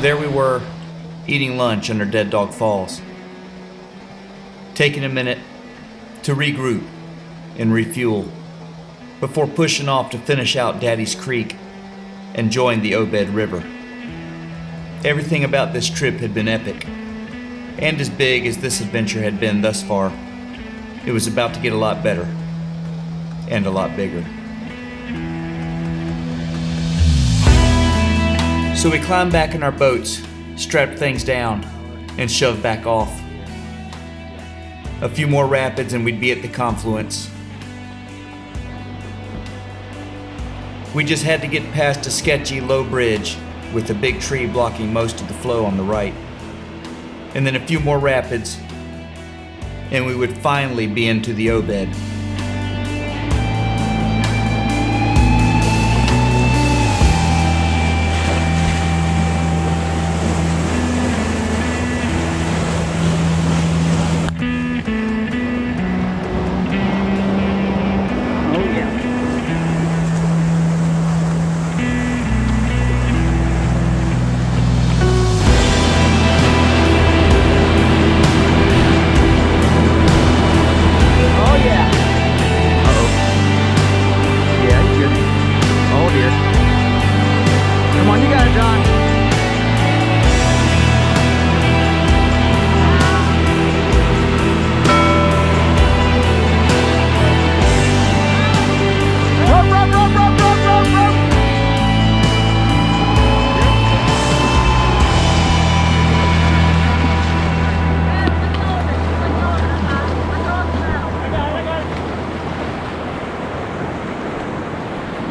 there we were, eating lunch under Dead Dog Falls, taking a minute to regroup and refuel before pushing off to finish out Daddy's Creek and join the Obed River. Everything about this trip had been epic, and as big as this adventure had been thus far, it was about to get a lot better and a lot bigger. So we climbed back in our boats, strapped things down, and shoved back off. A few more rapids and we'd be at the confluence. We just had to get past a sketchy low bridge with a big tree blocking most of the flow on the right. And then a few more rapids, and we would finally be into the Obed.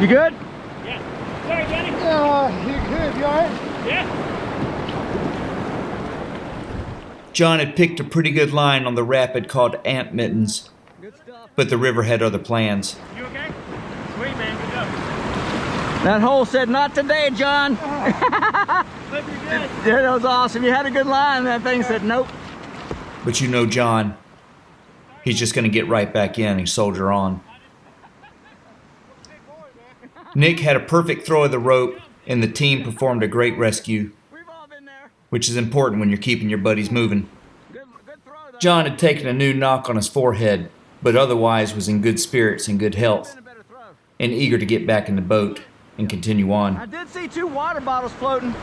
You good? Yeah. Sorry, Daddy. You good? You alright? Yeah. John had picked a pretty good line on the rapid called Ant Mittens, but the river had other plans. You okay? Sweet, man. Good job. That hole said, "Not today, John." Hope you're good. Yeah, that was awesome. You had a good line. That thing said, "Nope." But you know John, he's just going to get right back in and soldier on. Nick had a perfect throw of the rope, and the team performed a great rescue, We've all been there. which is important when you're keeping your buddies moving. Good throw, though. John had taken a new knock on his forehead, but otherwise was in good spirits and good health, Been a better throw. and eager to get back in the boat and continue on. I did see 2 water bottles floating.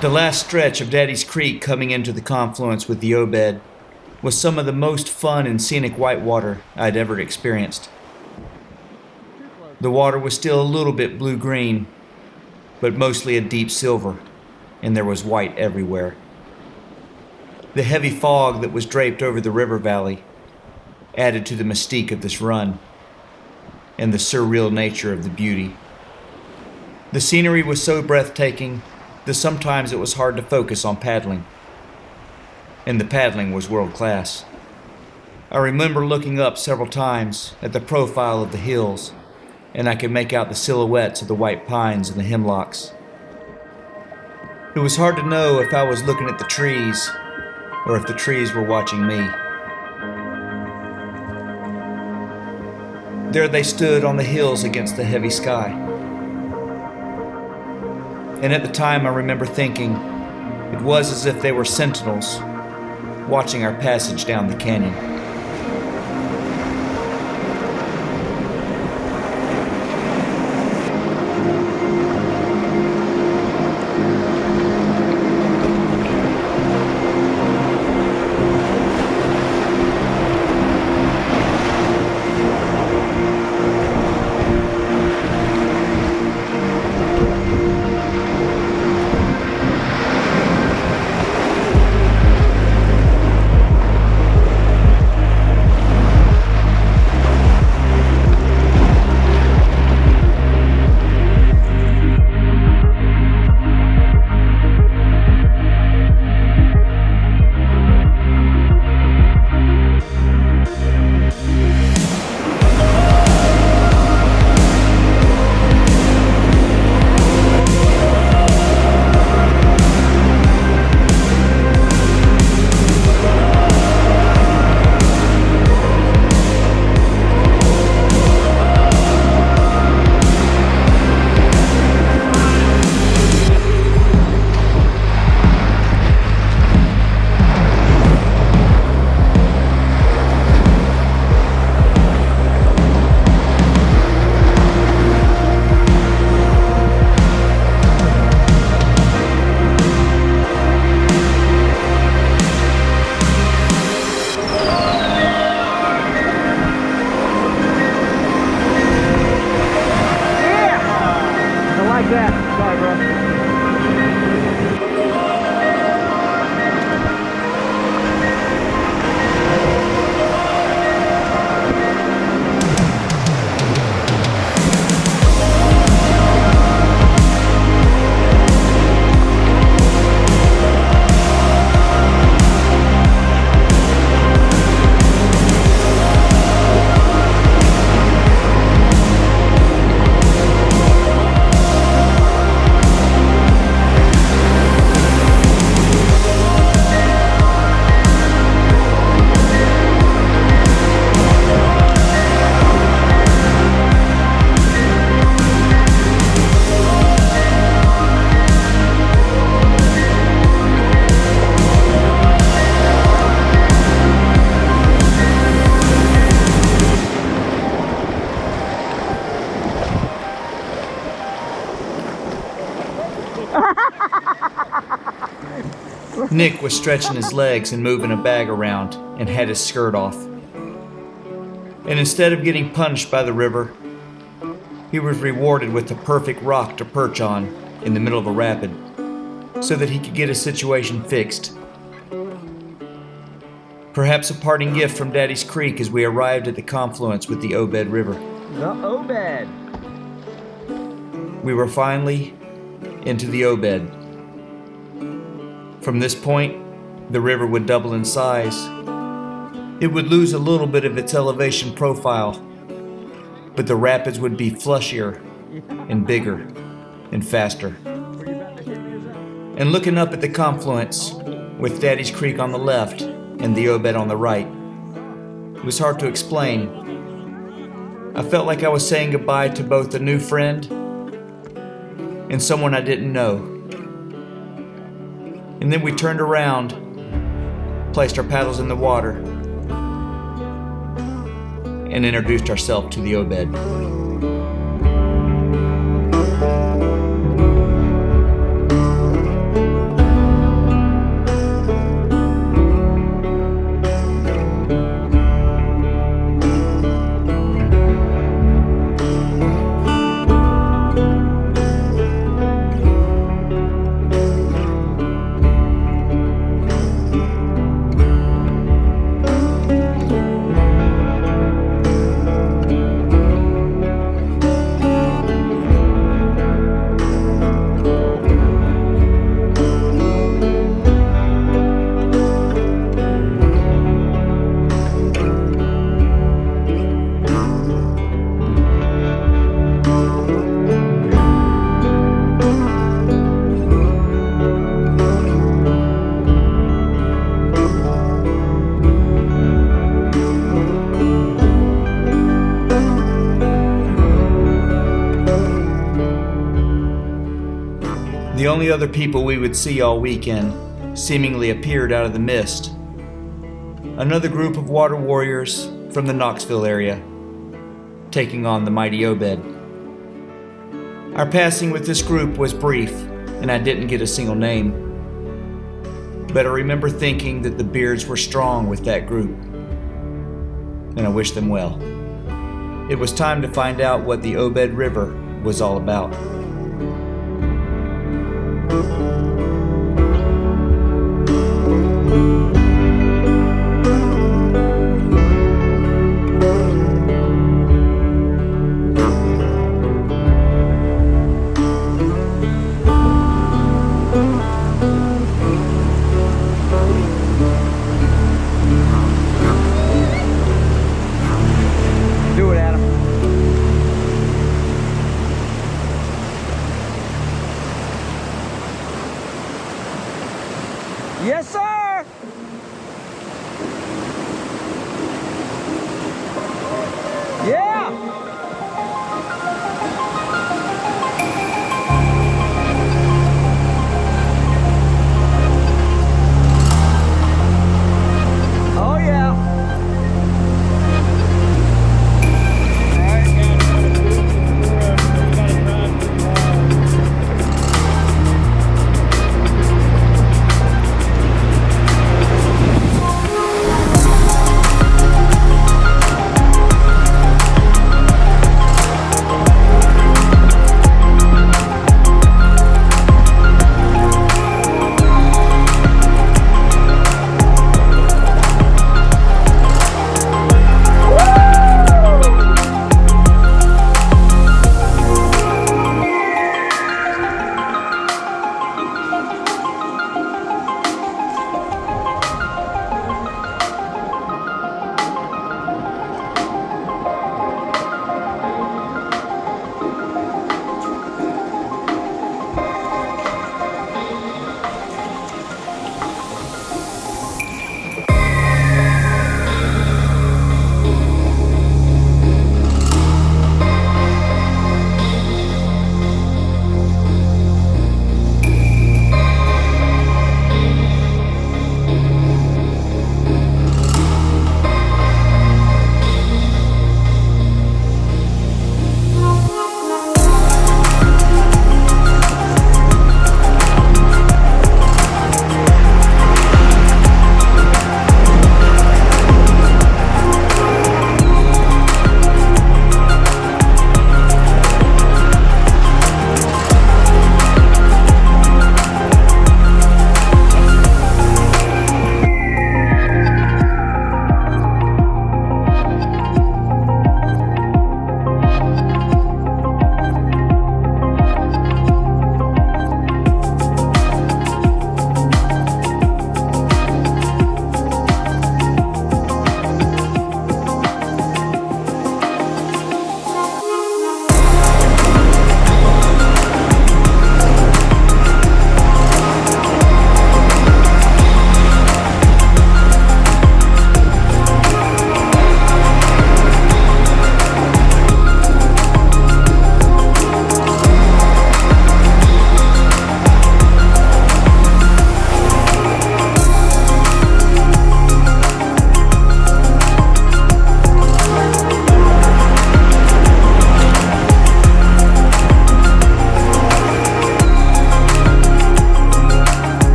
The last stretch of Daddy's Creek coming into the confluence with the Obed was some of the most fun and scenic whitewater I'd ever experienced. The water was still a little bit blue-green, but mostly a deep silver, and there was white everywhere. The heavy fog that was draped over the river valley added to the mystique of this run and the surreal nature of the beauty. The scenery was so breathtaking that sometimes it was hard to focus on paddling, and the paddling was world class. I remember looking up several times at the profile of the hills, and I could make out the silhouettes of the white pines and the hemlocks. It was hard to know if I was looking at the trees or if the trees were watching me. There they stood on the hills against the heavy sky. And at the time I remember thinking it was as if they were sentinels watching our passage down the canyon. Nick was stretching his legs and moving a bag around and had his skirt off. And instead of getting punished by the river, he was rewarded with the perfect rock to perch on in the middle of a rapid so that he could get his situation fixed. Perhaps a parting gift from Daddy's Creek as we arrived at the confluence with the Obed River. The Obed. We were finally into the Obed. From this point, the river would double in size. It would lose a little bit of its elevation profile, but the rapids would be flushier and bigger and faster. And looking up at the confluence, with Daddy's Creek on the left and the Obed on the right, it was hard to explain. I felt like I was saying goodbye to both a new friend and someone I didn't know. And then we turned around, placed our paddles in the water, and introduced ourselves to the Obed. The only other people we would see all weekend seemingly appeared out of the mist. Another group of water warriors from the Knoxville area, taking on the mighty Obed. Our passing with this group was brief, and I didn't get a single name. But I remember thinking that the beards were strong with that group, and I wish them well. It was time to find out what the Obed River was all about. Do it, Adam.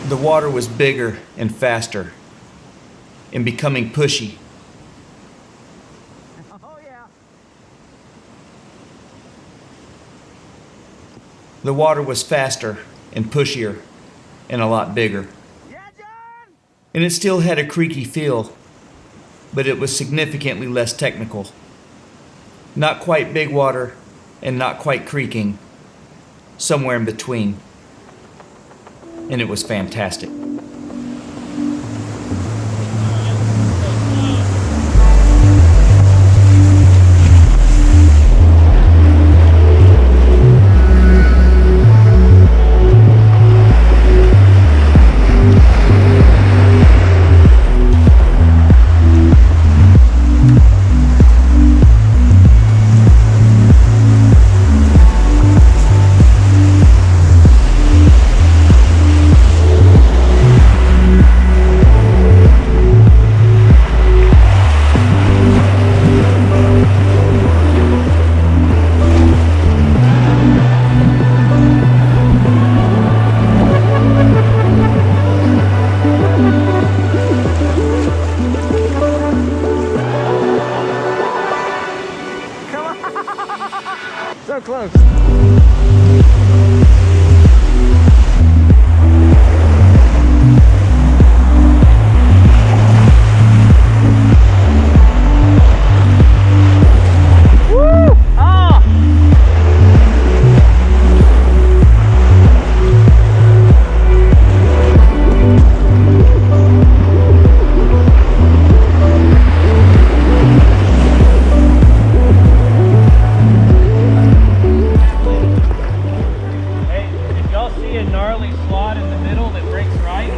The water was bigger and faster and becoming pushy. Oh, yeah. The water was faster and pushier and a lot bigger. Yeah, John! And it still had a creaky feel, but it was significantly less technical. Not quite big water and not quite creaking, somewhere in between. And it was fantastic. So close. Woo! Ah! Hey, if y'all see a gnarly slot in the middle that breaks right,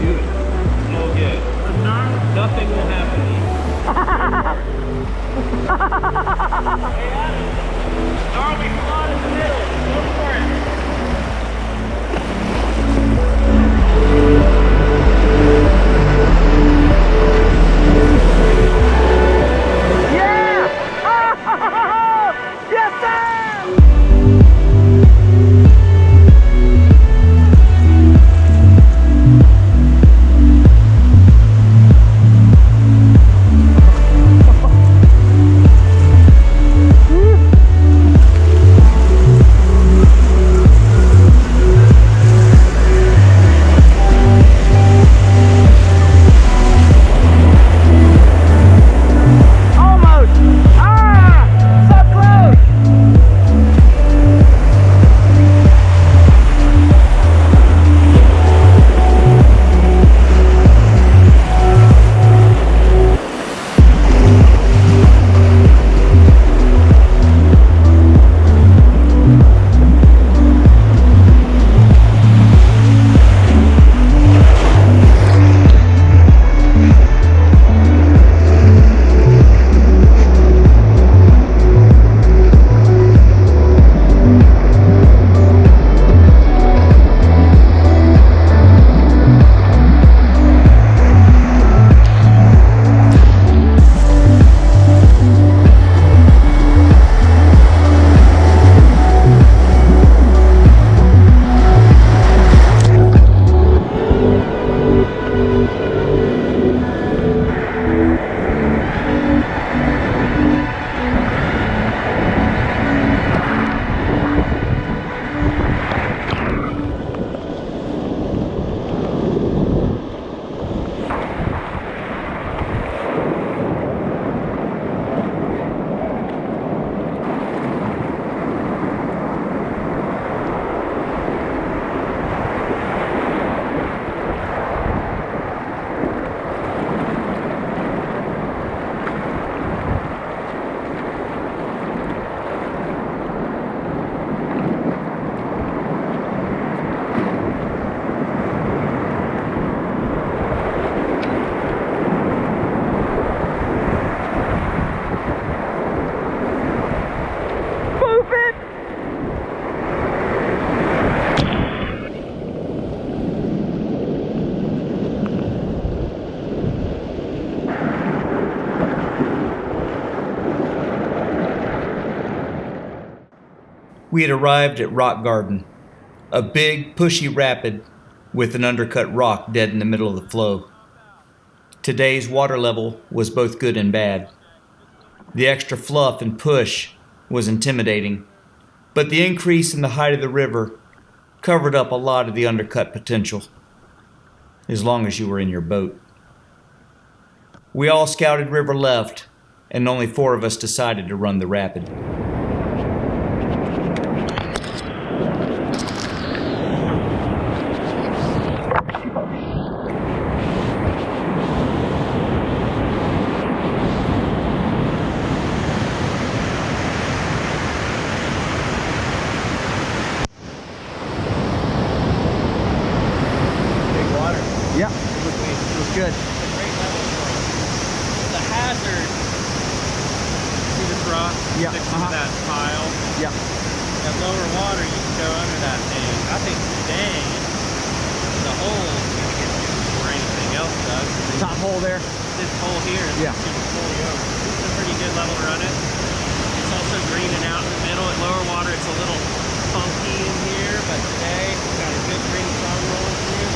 do it. No good. Nothing will happen to you. Hey, Adam. Gnarly slot in the middle. Go for it. Yeah! Yes, sir! Almost! Ah! So close! Move it! We had arrived at Rock Garden, a big, pushy rapid with an undercut rock dead in the middle of the flow. Today's water level was both good and bad. The extra fluff and push was intimidating, but the increase in the height of the river covered up a lot of the undercut potential, as long as you were in your boat. We all scouted river left, and only 4 of us decided to run the rapid. Yep, it was good. Great level for us. The hazard, see this rock Yeah, sticks to that pile? Yep. At lower water, you can go under that thing. I think today, the hole is going to get to before anything else does. Top hole there. This hole here is Yeah. super fully over. This is a pretty good level to run it. It's also greening out in the middle. At lower water, it's a little funky in here, but today, we've got a good green tongue rolling through.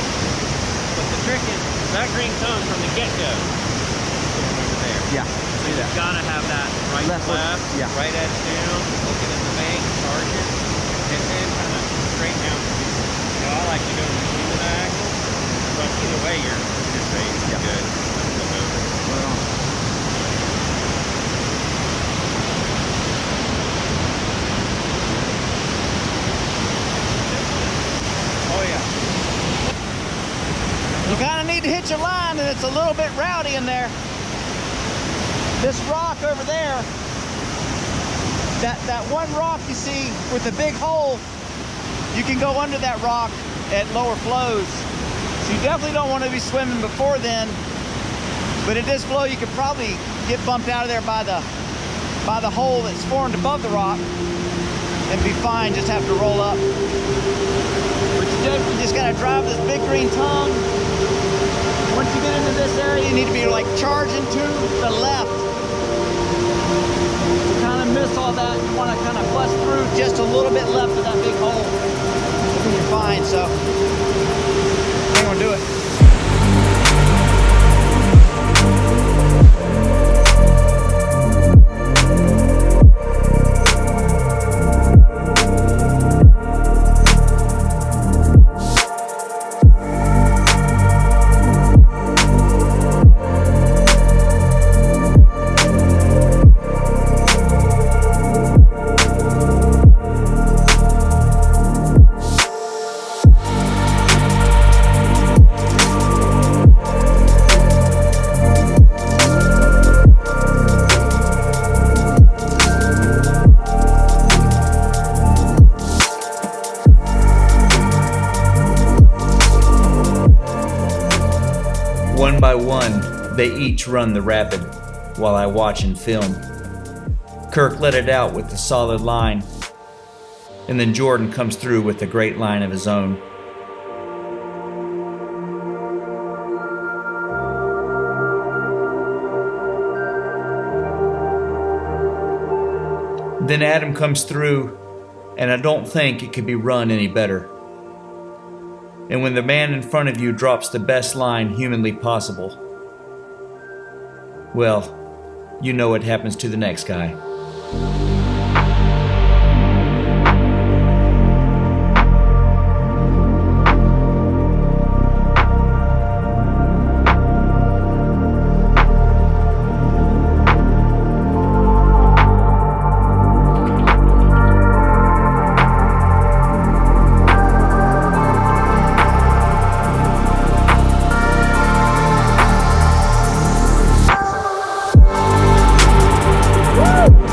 But the trick is, that green tongue from the get-go is going over there. Yeah. So you've got to have that right Left left, look, yeah. right edge down, looking in the bank, charge it, and then kind of straight down. You know, I like to go between the diagonal, but either way, your face is Yeah. good. Look over. Right on. Oh yeah. You kind of need to hitch a line, and it's a little bit rowdy in there. This rock over there, that one rock you see with the big hole, you can go under that rock at lower flows. So you definitely don't want to be swimming before then. But at this flow, you could probably get bumped out of there by the hole that's formed above the rock and be fine, just have to roll up. But you definitely just gotta drive this big green tongue. Once you get into this area, you need to be like charging to the left. To kind of miss all that, you want to kind of bust through just a little bit left of that big hole. And you're fine, so I'm gonna do it. One by one, they each run the rapid, while I watch and film. Kirk let it out with a solid line, and then Jordan comes through with a great line of his own. Then Adam comes through, and I don't think it could be run any better. And when the man in front of you drops the best line humanly possible, well, you know what happens to the next guy. Woo!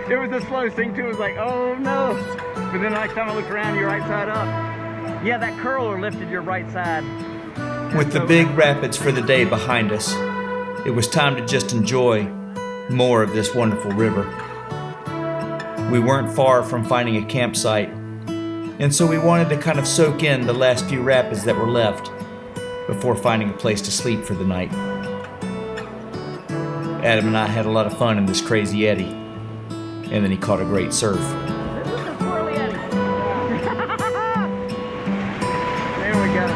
Dude, it was a slow sink too. It was like, oh no. But then the next time I looked around, you're right side up. Yeah, that curler lifted your right side. With the big rapids for the day behind us, it was time to just enjoy more of this wonderful river. We weren't far from finding a campsite, and so we wanted to kind of soak in the last few rapids that were left before finding a place to sleep for the night. Adam and I had a lot of fun in this crazy eddy, and then he caught a great surf. This is a swirly eddy. There we go.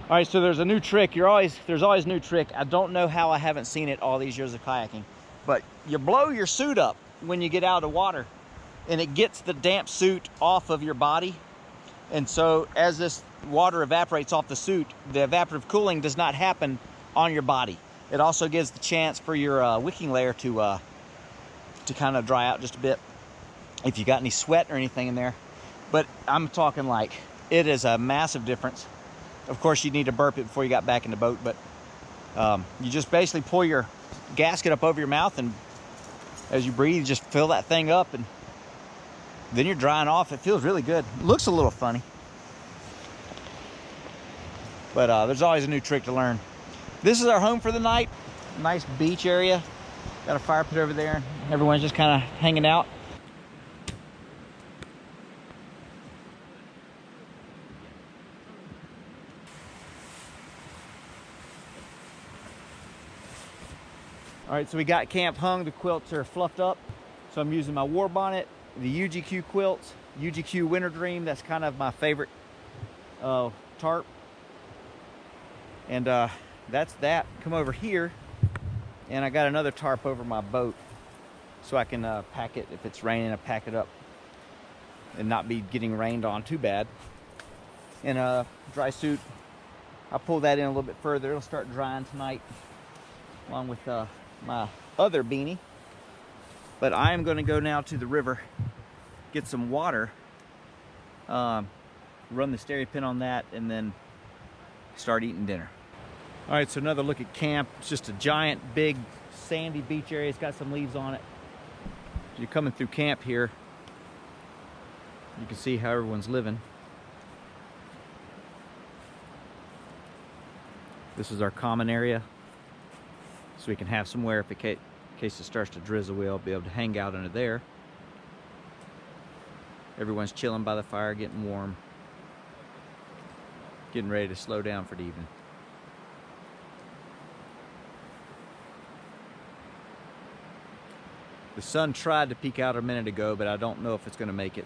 All right, so there's a new trick. There's always a new trick. I don't know how I haven't seen it all these years of kayaking, but you blow your suit up when you get out of the water, and it gets the damp suit off of your body. And so as this water evaporates off the suit, the evaporative cooling does not happen on your body. It also gives the chance for your wicking layer to kind of dry out just a bit if you got any sweat or anything in there. But I'm talking like, it is a massive difference. Of course, you need to burp it before you got back in the boat, but you just basically pull your gasket up over your mouth, and as you breathe, just fill that thing up, and then you're drying off. It feels really good. It looks a little funny, but there's always a new trick to learn. This is our home for the night. Nice beach area. Got a fire pit over there. Everyone's just kind of hanging out. All right, so we got camp hung. The quilts are fluffed up. So I'm using my war bonnet, the UGQ quilts, UGQ Winter Dream. That's kind of my favorite tarp. And that's that. Come over here, and I got another tarp over my boat so I can pack it. If it's raining, I pack it up and not be getting rained on too bad. And dry suit, I'll pull that in a little bit further. It'll start drying tonight along with my other beanie. But I am going to go now to the river, get some water, run the stereo pin on that, and then start eating dinner. All right, so another look at camp. It's just a giant, big, sandy beach area. It's got some leaves on it. You're coming through camp here. You can see how everyone's living. This is our common area, so we can have somewhere if in case it starts to drizzle, we'll be able to hang out under there. Everyone's chilling by the fire, getting warm, getting ready to slow down for the evening. The sun tried to peek out a minute ago, but I don't know if it's going to make it.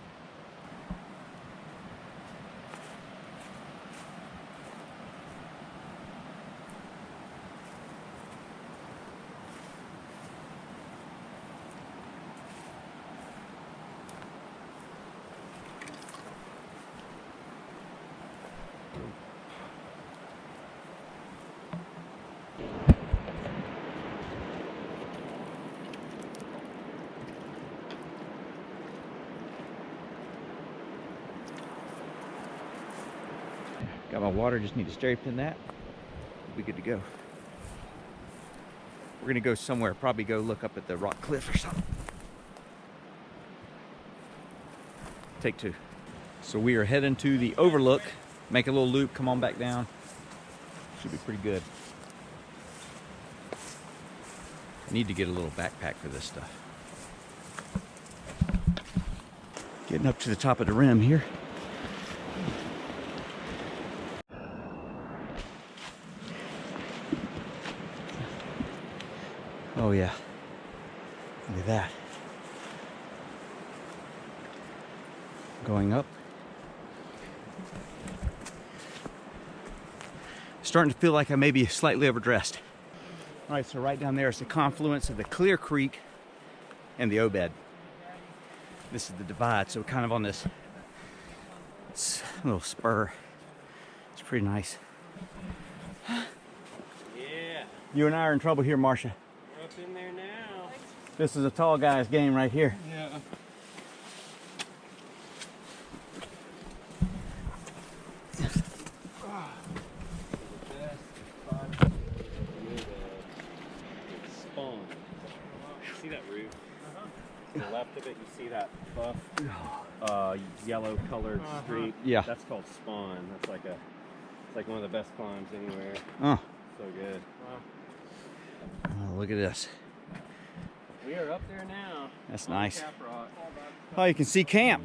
Got my water, just need to stereo pin that. We'll be good to go. We're gonna go somewhere, probably go look up at the rock cliff or something. Take two. So we are heading to the overlook, make a little loop, come on back down. Should be pretty good. I need to get a little backpack for this stuff. Getting up to the top of the rim here. Oh yeah, look at that. Going up. Starting to feel like I may be slightly overdressed. All right, so right down there is the confluence of the Clear Creek and the Obed. This is the divide, so kind of on this little spur. It's pretty nice. Yeah. You and I are in trouble here, Marcia. We're up in there now. This is a tall guy's game right here. Yeah. See that roof? To the left of it, you see that buff, yellow colored streak? Yeah. That's called spawn. That's like it's like one of the best climbs anywhere. Oh, So good. oh, look at this. We are up there now. That's on nice. Cap Rock. Oh, you can see camp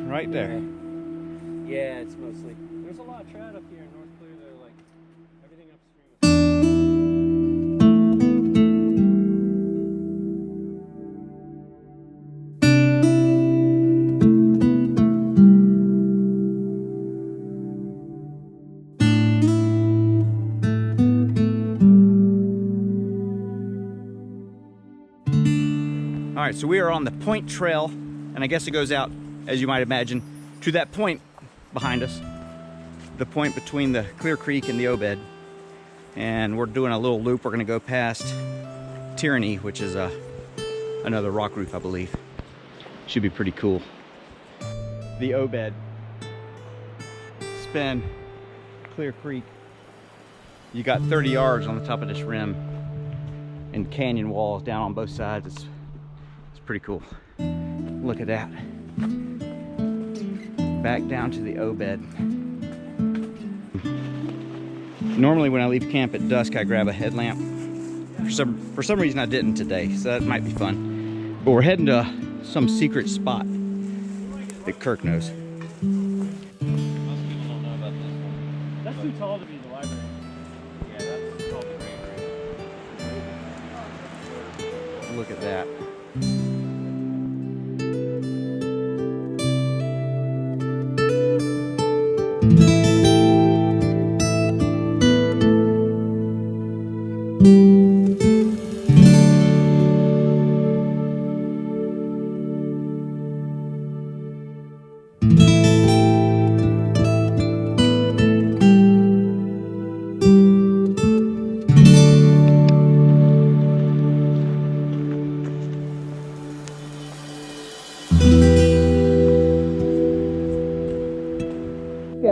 right there. Yeah, it's mostly. There's a lot of trout up here in North Clear though, like everything upstream. All right, so we are on the point trail, and I guess it goes out, as you might imagine, to that point behind us, the point between the Clear Creek and the Obed. And we're doing a little loop. We're gonna go past Tyranny, which is another rock roof, I believe. Should be pretty cool. The Obed, spin, Clear Creek. You got 30 yards on the top of this rim and canyon walls down on both sides. It's pretty cool. Look at that. Back down to the Obed. Normally when I leave camp at dusk, I grab a headlamp. For some reason I didn't today, so that might be fun. But we're heading to some secret spot that Kirk knows. Most people don't know about this one. That's too tall to be the library. Yeah, that's called the great room. Look at that.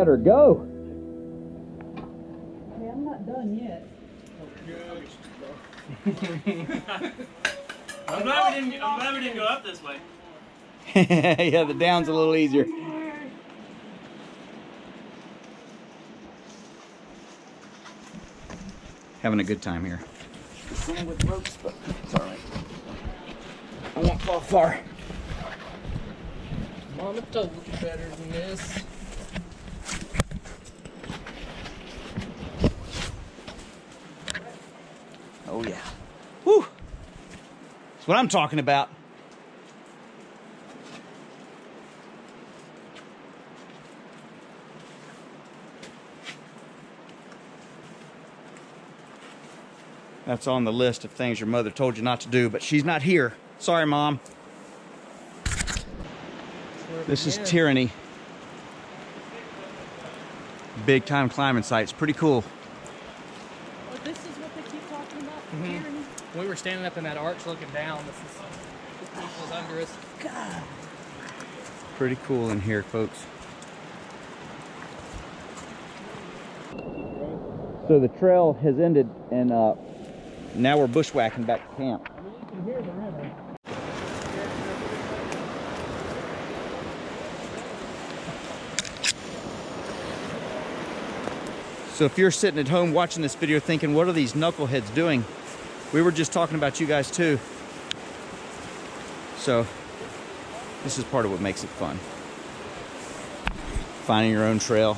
Let her go. Hey, I'm not done yet. I'm glad we didn't go up this way. Yeah, the down's a little easier. Having a good time here. Swimming with ropes, but it's all right. I won't fall far. Mama told you better than this. Oh yeah. Whew. That's what I'm talking about. That's on the list of things your mother told you not to do, but she's not here. Sorry, Mom. This is Tyranny. Big time climbing site. It's pretty cool. Well, this is what they keep talking about. Tyranny. We were standing up in that arch looking down. This was under us. God. Pretty cool in here, folks. So the trail has ended, and now we're bushwhacking back to camp. You can hear the river. So if you're sitting at home watching this video thinking, what are these knuckleheads doing? We were just talking about you guys too. So this is part of what makes it fun. Finding your own trail.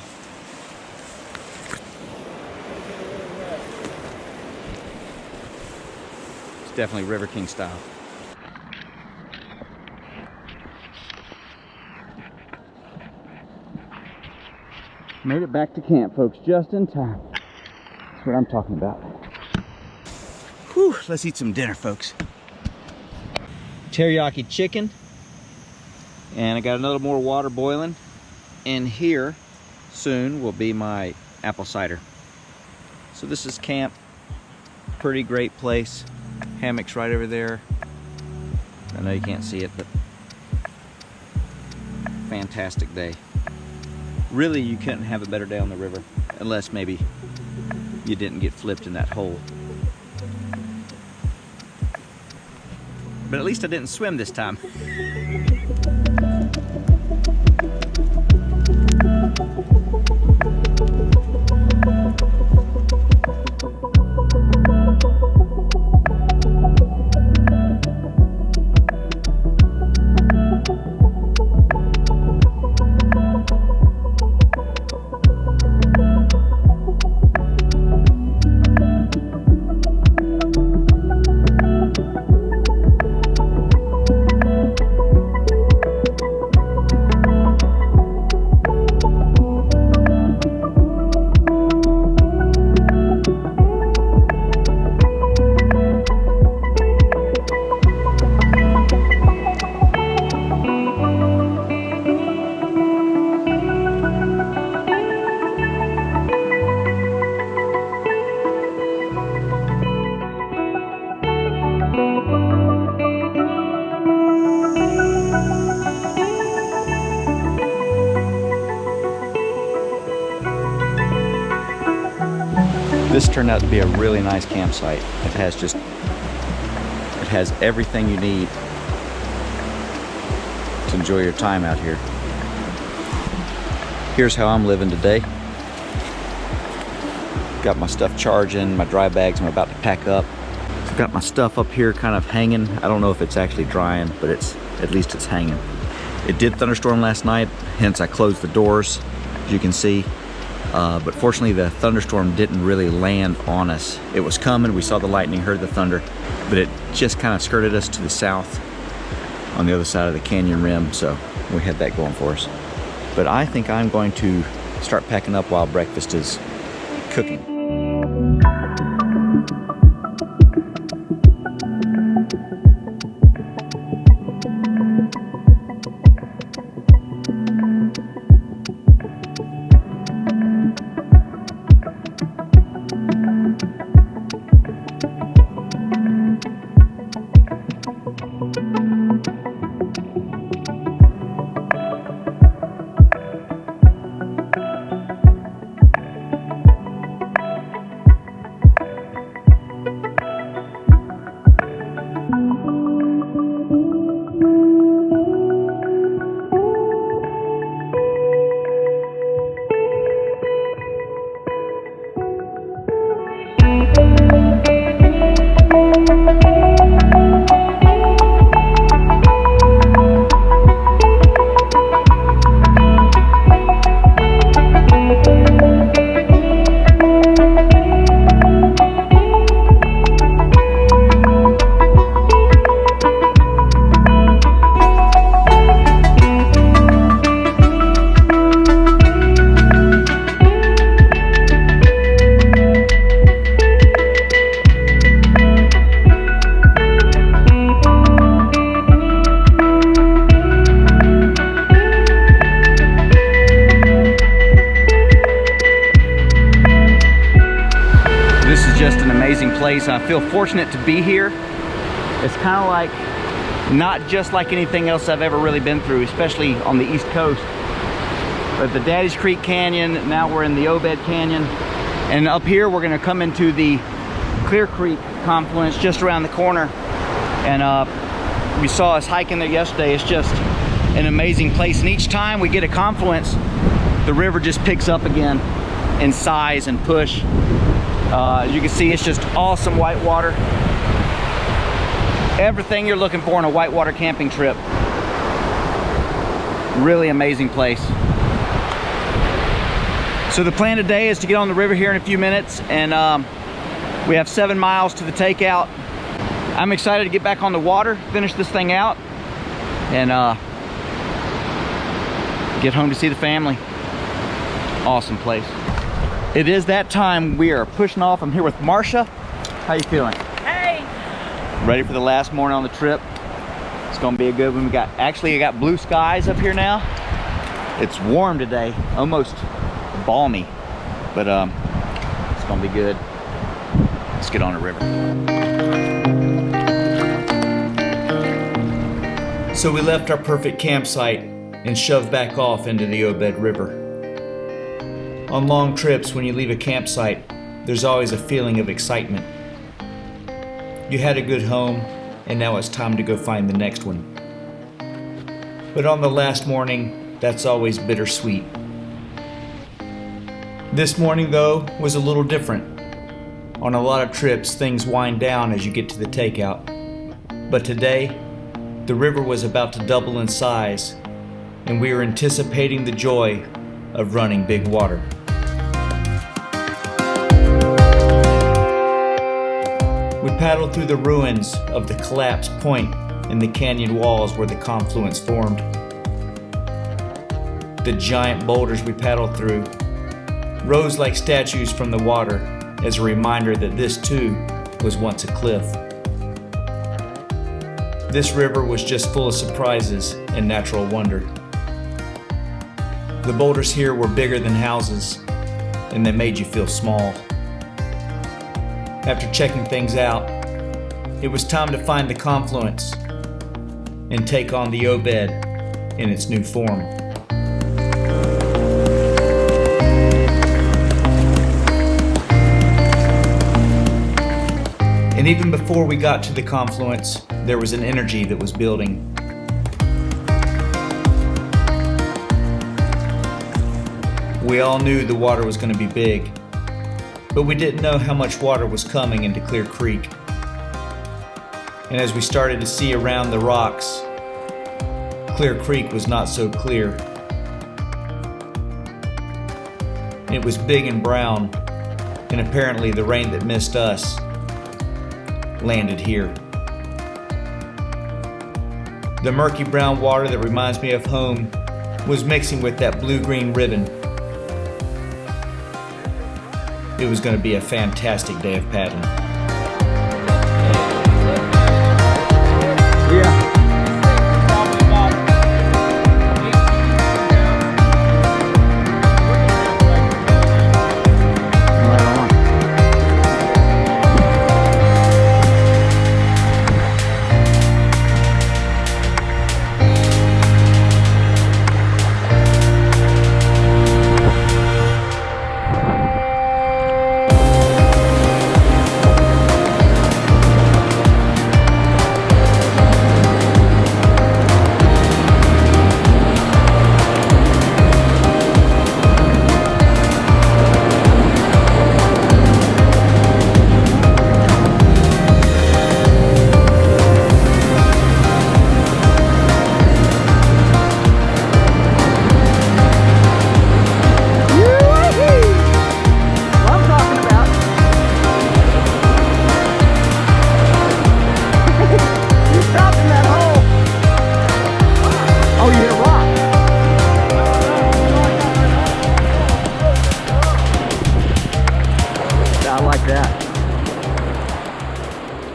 It's definitely River King style. Made it back to camp, folks, just in time. That's what I'm talking about. Whew, let's eat some dinner, folks. Teriyaki chicken. And I got another more water boiling. And here, soon, will be my apple cider. So this is camp. Pretty great place. Hammocks right over there. I know you can't see it, but fantastic day. Really, you couldn't have a better day on the river, unless maybe you didn't get flipped in that hole. But at least I didn't swim this time. This turned out to be a really nice campsite. It has everything you need to enjoy your time out here. Here's how I'm living today. Got my stuff charging, my dry bags I'm about to pack up. I've got my stuff up here kind of hanging. I don't know if it's actually drying, but at least it's hanging. It did thunderstorm last night, hence I closed the doors, as you can see. But fortunately the thunderstorm didn't really land on us. It was coming, we saw the lightning, heard the thunder, but it just kind of skirted us to the south on the other side of the canyon rim, so we had that going for us. But I think I'm going to start packing up while breakfast is cooking. place. I feel fortunate to be here. It's kind of like, not just like anything else I've ever really been through, especially on the East Coast. But the Daddy's Creek Canyon, now we're in the Obed Canyon. And up here, we're gonna come into the Clear Creek confluence just around the corner. And we saw us hiking there yesterday. It's just an amazing place. And each time we get a confluence, the river just picks up again in size and push. As you can see, it's just awesome whitewater. Everything you're looking for in a whitewater camping trip. Really amazing place. So the plan today is to get on the river here in a few minutes, and we have 7 miles to the takeout. I'm excited to get back on the water, finish this thing out, and get home to see the family. Awesome place. It is that time. We are pushing off. I'm here with Marsha. How you feeling? Hey! Ready for the last morning on the trip. It's gonna be a good one. I got blue skies up here now. It's warm today, almost balmy, but it's gonna be good. Let's get on the river. So we left our perfect campsite and shoved back off into the Obed River. On long trips, when you leave a campsite, there's always a feeling of excitement. You had a good home, and now it's time to go find the next one. But on the last morning, that's always bittersweet. This morning, though, was a little different. On a lot of trips, things wind down as you get to the takeout. But today, the river was about to double in size, and we were anticipating the joy of running big water. We paddled through the ruins of the collapsed point in the canyon walls where the confluence formed. The giant boulders we paddled through rose like statues from the water as a reminder that this too was once a cliff. This river was just full of surprises and natural wonder. The boulders here were bigger than houses, and they made you feel small. After checking things out, it was time to find the confluence and take on the Obed in its new form. And even before we got to the confluence, there was an energy that was building. We all knew the water was going to be big, but we didn't know how much water was coming into Clear Creek. And as we started to see around the rocks, Clear Creek was not so clear. It was big and brown, and apparently the rain that missed us landed here. The murky brown water that reminds me of home was mixing with that blue-green ribbon. It was going to be a fantastic day of paddling. Yeah.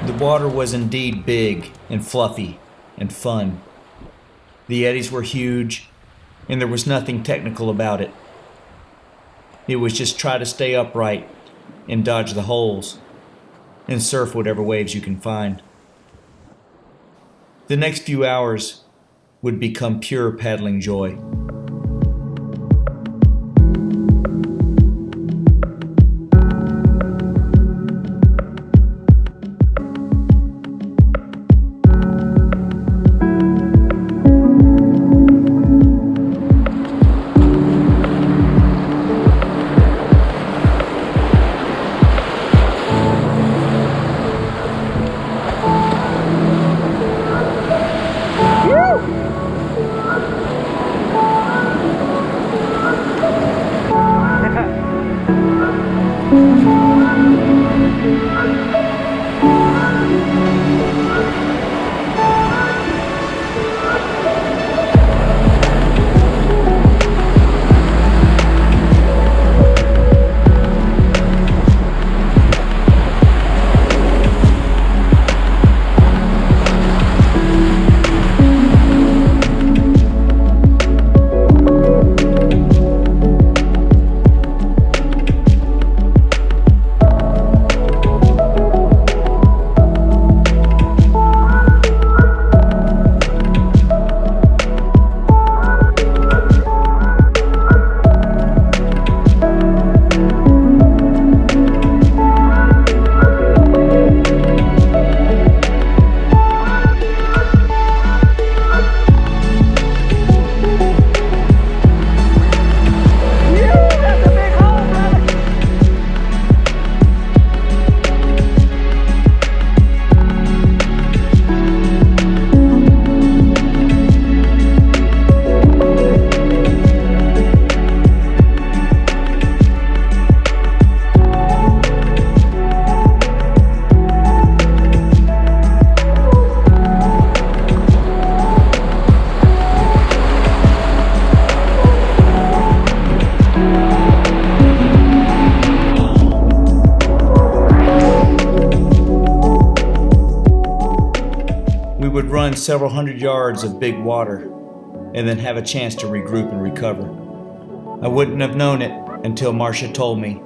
The water was indeed big and fluffy and fun. The eddies were huge, and there was nothing technical about it. It was just try to stay upright and dodge the holes. and surf whatever waves you can find. The next few hours would become pure paddling joy. Run several hundred yards of big water and then have a chance to regroup and recover. I wouldn't have known it until Marcia told me,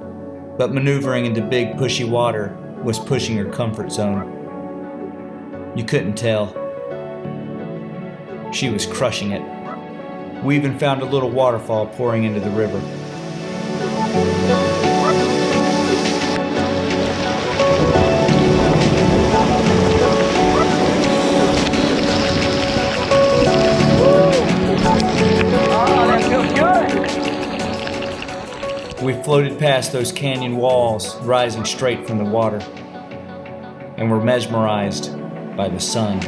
but maneuvering into big pushy water was pushing her comfort zone. You couldn't tell. She was crushing it. We even found a little waterfall pouring into the river. We floated past those canyon walls rising straight from the water, and were mesmerized by the sun.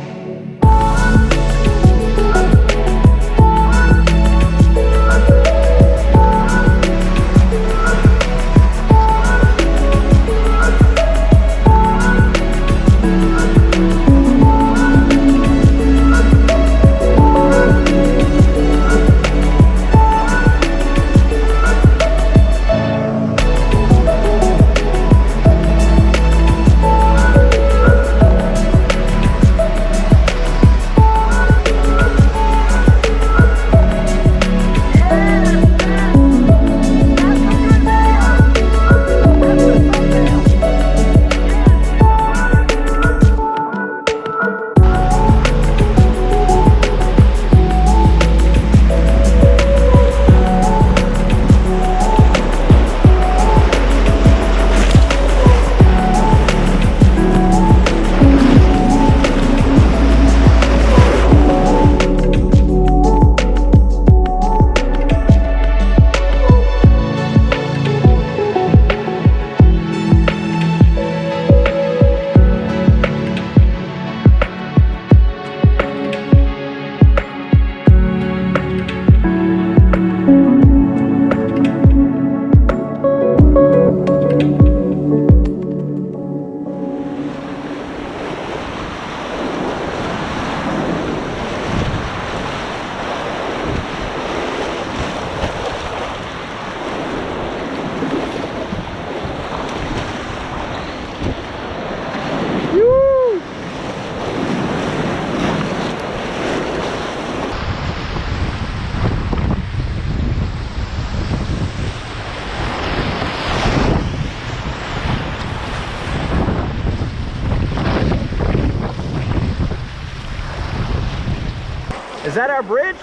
Is that our bridge?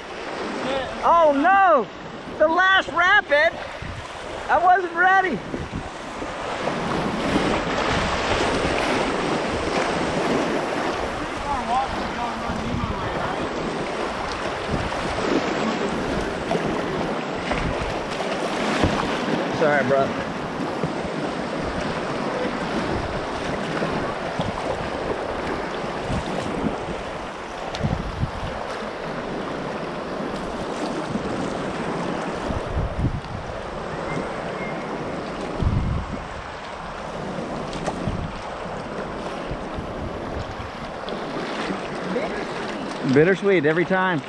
Oh no! The last rapid! I wasn't ready! Sorry, bro. Bittersweet every time.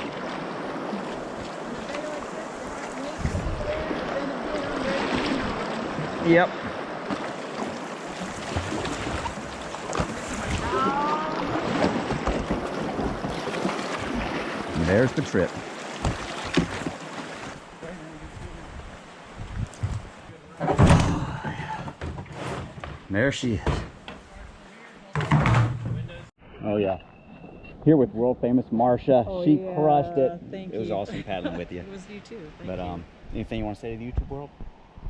Yep. And there's the trip. There she is. Oh yeah. Here with world famous Marsha. Oh, she yeah. crushed it. Thank It was you. awesome paddling with you. It was you too. Thank But you. anything you want to say to the YouTube world?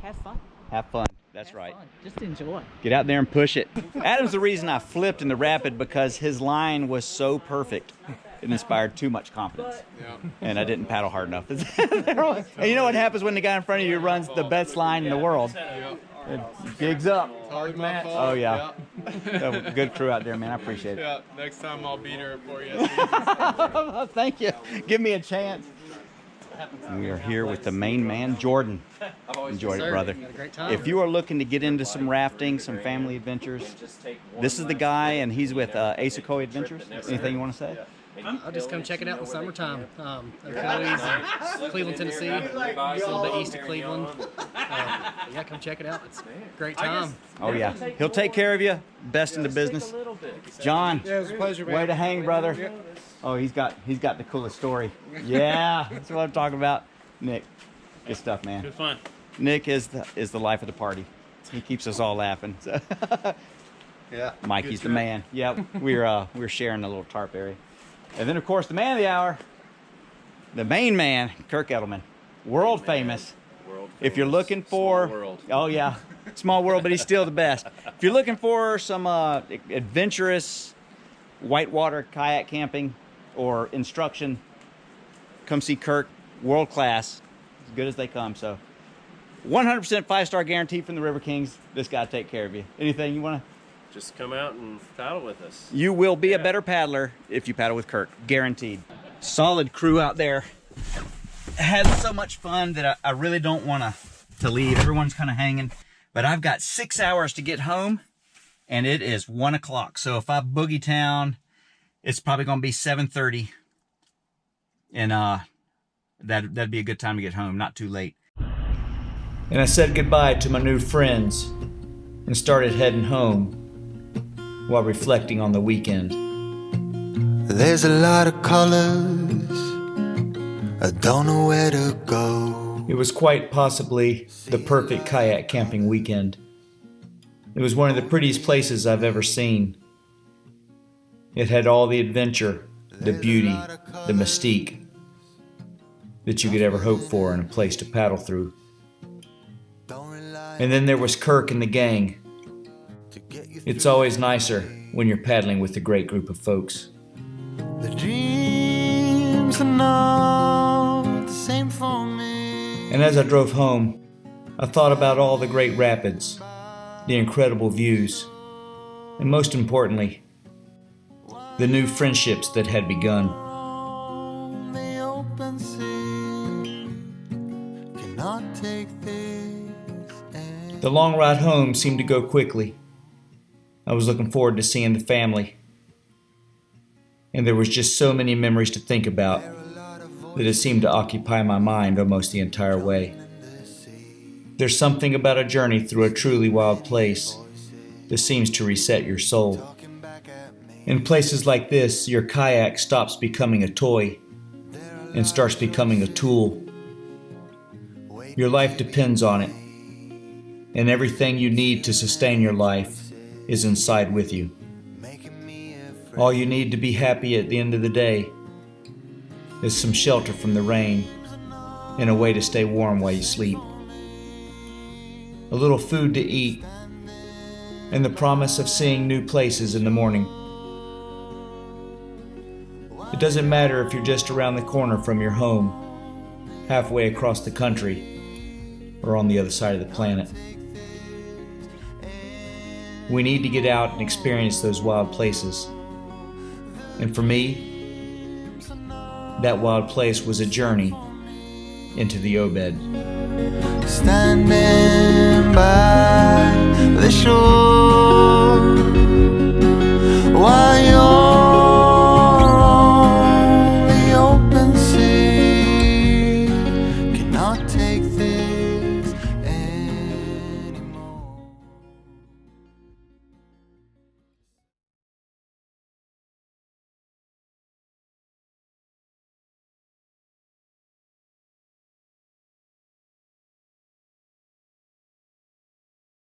Have fun. Have fun. That's Have right. fun. Just enjoy. Get out there and push it. Adam's the reason I flipped in the rapid because his line was so perfect. It inspired too much confidence. And I didn't paddle hard enough. And you know what happens when the guy in front of you runs the best line in the world? It gigs up. Hard match. Oh yeah. Good crew out there, man. I appreciate it. Yeah, next time I'll beat her for you. Thank you. Give me a chance. We are here with the main man, Jordan. Enjoyed it, brother. If you are looking to get into some rafting, some family adventures, this is the guy, and he's with Ace Ocoee Adventures. Anything you want to say? I'll just come check it out in the summertime. Ocoee's in Cleveland, Tennessee, just a little bit east of Cleveland. Yeah, come check it out. It's a great time. Oh yeah, he'll take care of you. Best in the business. John, Yeah, it was a pleasure, man. way to hang, brother. Oh, he's got the coolest story. Yeah, that's what I'm talking about. Nick, good stuff, man. Good fun. Nick is the life of the party. He keeps us all laughing. So. Yeah. Mikey's the man. Yeah, we're sharing a little tarp area. And then of course the man of the hour, the main man, Kirk Eddlemon, world famous. If you're looking for, oh yeah, small world, but he's still the best. If you're looking for some adventurous whitewater kayak camping or instruction, come see Kirk. World class, as good as they come. So 100% 5-star guarantee from the River Kings. This guy will take care of you. Anything you want to? Just come out and paddle with us. You will be a better paddler if you paddle with Kirk, guaranteed. Solid crew out there. Had so much fun that I really don't want to leave. Everyone's kind of hanging, but I've got 6 hours to get home, and it is 1 o'clock. So if I boogie town, it's probably going to be 7:30, and that'd be a good time to get home, not too late. And I said goodbye to my new friends and started heading home while reflecting on the weekend. There's a lot of colors, I don't know where to go. It was quite possibly the perfect kayak camping weekend. It was one of the prettiest places I've ever seen. It had all the adventure, the beauty, the mystique that you could ever hope for in a place to paddle through. And then there was Kirk and the gang. It's always nicer when you're paddling with a great group of folks. The dreams are not the same for me. And as I drove home, I thought about all the great rapids, the incredible views, and most importantly, the new friendships that had begun. The open sea cannot take this and The long ride home seemed to go quickly. I was looking forward to seeing the family. And there was just so many memories to think about that it seemed to occupy my mind almost the entire way. There's something about a journey through a truly wild place that seems to reset your soul. In places like this, your kayak stops becoming a toy and starts becoming a tool. Your life depends on it, and everything you need to sustain your life is inside with you. All you need to be happy at the end of the day is some shelter from the rain and a way to stay warm while you sleep. A little food to eat, and the promise of seeing new places in the morning. It doesn't matter if you're just around the corner from your home, halfway across the country, or on the other side of the planet. We need to get out and experience those wild places. And for me, that wild place was a journey into the Obed. Standing by